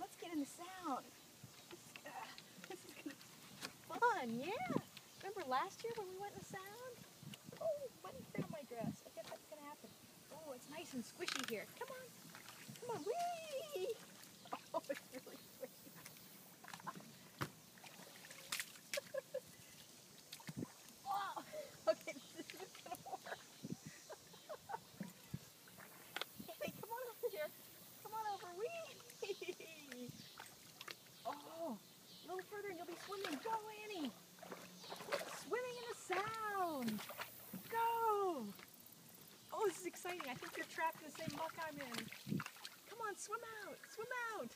Let's get in the sound. This is gonna be fun, yeah. Remember last year when we went in the sound? Oh, bunny fit on my dress. I guess that's gonna happen. Oh, it's nice and squishy here. Come on. Come on, whee! Oh, it's really squishy. Oh, okay, this isn't gonna work. Hey, come on over here. Come on over, whee! Oh, a little further and you'll be swimming. Go, Annie! Swimming in the sound! Go! Oh, this is exciting. I think you're trapped in the same muck I'm in. Come on, swim out! Swim out!